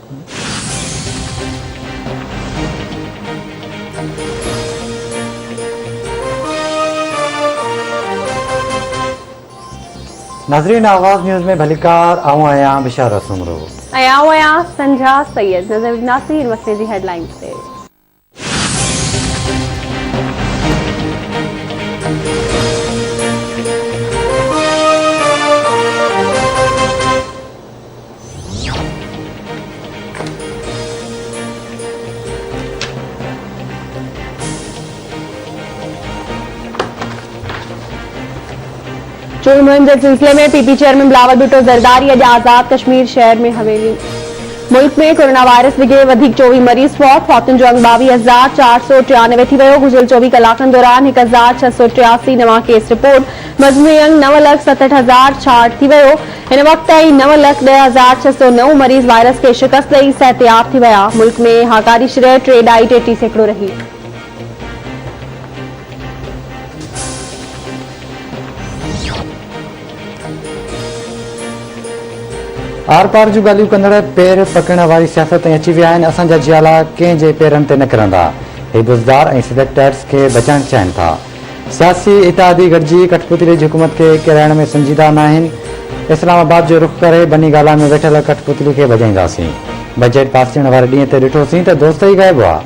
नाज़रीन, आवाज़ न्यूज़ में भलीकार आऊं आहियां बिशारत सुमरो ऐं आऊं आहियां संझा सैयद। नज़र नासिर मसले जी हेडलाइंस ते। चोरी मुहिम के सिलसिले में पीपी चेयरमैन बिलावल भुट्टो ज़रदारी अॼु आज़ाद कश्मीर शहर में हवेली। मुल्क में कोरोना वायरस विघे वधीक 24 मरीज़ फौत। फौतुनि जो अंग 22,493 थी वियो। गुज़िरियल 24 कलाकनि दौरान 1,683 नवां केस रिपोर्ट। मजमूई अंग 9,67,066 थी वियो। हिन वक़्त ताईं 9,10,609 मरीज़ वायरस के शिकस्त ॾेई सिहतयाब थी विया। मुल्क में हाकारी शरह 3.33 सैकड़ो रही। आर पार जूं ॻाल्हियूं कंदड़ पेर पकड़ण वारी सियासत ताईं अची विया आहिनि। असांजा जियाला कंहिं जे पेरनि ते न किरंदा। हे बुज़दार ऐं सिलेक्टर्स खे बचाइण चाहिनि था। सियासी इतिहादी गॾिजी कठपुतली जी हुकूमत खे किराइण में संजीदा न आहिनि। इस्लामाबाद जो रुख करे बनी गाला में वेठल कठपुतली खे भॼाईंदासीं। बजट पास थियण वारे ॾींहं ते ॾिठोसीं त दोस्त ई गाइबो आहे।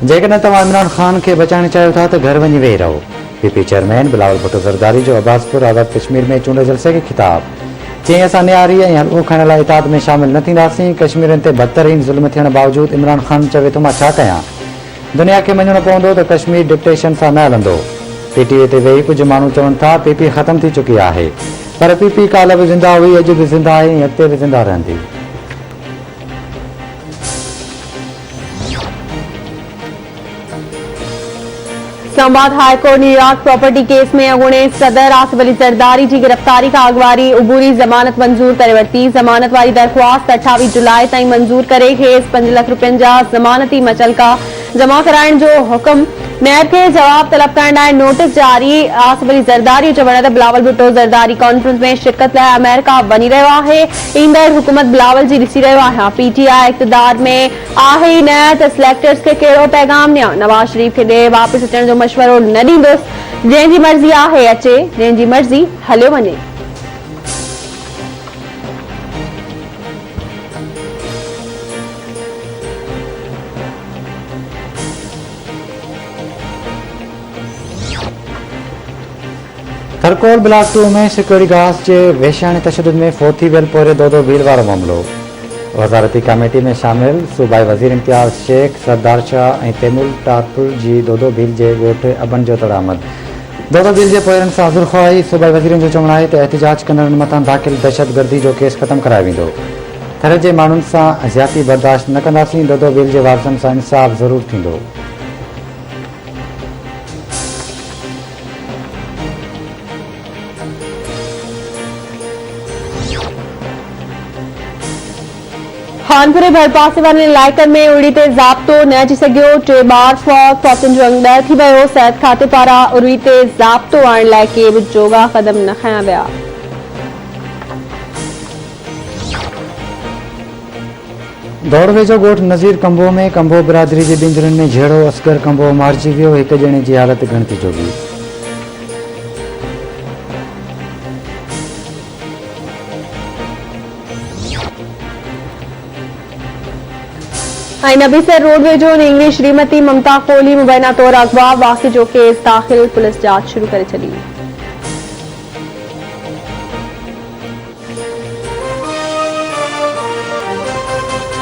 जेकॾहिं तव्हां इमरान ख़ान खे बचाइण चाहियो था त घर वञी वेही रहो। पीपी चेयरमैन बिलावल भुट्टो ज़रदारी जो अब्बासपुर आज़ाद कश्मीर में चूंड जलसे खे ख़िताब। चई, असां न्यारी ऐं हल्को खणण लाइ इताद में शामिल न थींदासीं। कश्मीरनि ते बदतरीन ज़ुल्म थियण बावजूदि इमरान ख़ान चवे थो, मां छा कयां? दुनिया खे मञणो पवंदो त कश्मीर डिक्टेशन सां न हलंदो। पीटीए ते वेही कुझु माण्हू चवनि था पीपी ख़तम थी चुकी आहे, पर पीपी काल्ह बि ज़िंदा हुई, अॼु बि ज़िंदा आहे ऐं अॻिते बि ज़िंदा रहंदी। Islamabad high court New York property case में अॻूणे सदर आसिफ अली ज़रदारी की गिरफ़्तारी खां अॻुवारी उबूरी ज़मानत मंज़ूर करे वरिती। ज़मानत वारी दरख़्वास्त 28 जुलाई ताईं मंज़ूर करे खेसि 5 लाख रुपयनि जा ज़मानती मचलका जमा कराइण जो हुकुम। नैब खे जवाब तलब करण लाइ नोटिस जारी। आसिफ अली ज़रदारी चवण त बिलावल भुट्टो ज़रदारी कॉन्फ्रेंस में शिरकत लाइ अमेरिका वञी रहियो आहे। ईंदड़ हुकूमत बिलावल जी ॾिसी रहियो आहे। पीटीआई इक़्तिदार में आहे ई न त सिलेक्टर्स खे कहिड़ो पैगाम ॾियां। नवाज़ शरीफ खे ॾे वापसि अचण जो मशवरो न ॾींदुसि। जंहिंजी मर्ज़ी आहे अचे, जंहिंजी मर्ज़ी हलियो वञे। थरकोल ब्लॉक 2 में सिक्योरिटी गार्ड्स जे वेश्याणी तशद्दुद में फौत थी वियल पोरे दोदो भील वारो मामिलो। वज़ारती कमेटी में शामिल सूबाई वज़ीर इम्तियाज़ शेख, सरदार शाह ऐं तैमूर टारपुर जी दोदो भील जे ॻोठ अबन जो तड़ामद। दोदो भील जे पोयरनि सां हाज़ुर ख़्वाही। सूबाई वज़ीरनि जो चवणु आहे त एहतिजाज कंदड़नि मथां दाख़िल दहशतगर्दी जो केस ख़तमु करायो वेंदो। थर जे माण्हुनि सां ज़्यादती बर्दाश्त न कंदासीं। दोदो भील जे वारसनि सां इंसाफ़ ज़रूरु थींदो। खानपुरे भरपासे वारनि इलाइक़नि में उड़ी ते ज़ाब्तो न अची सघियो। 3 ॿार फौत। फौतुनि जो अंग 10 थी वियो। सिहत खाते पारां उड़ी ते ज़ाब्तो आणण लाइ के बि जोगा क़दम न खयां विया। दौड़ वेझो ॻोठ नज़ीर कंबो में कंबो बिरादरी जे ॿिंजरनि में झेड़ो। असगर कंबो मारिजी वियो। हिकु ॼणे जी हालत गणती जोगी। नबीसर रोड वेझो इंग्लिश श्रीमती ममता कोहली मुबैना तौर अगवा। वाक़े जो केस दाख़िल। पुलिस जांच शुरू करे छॾी।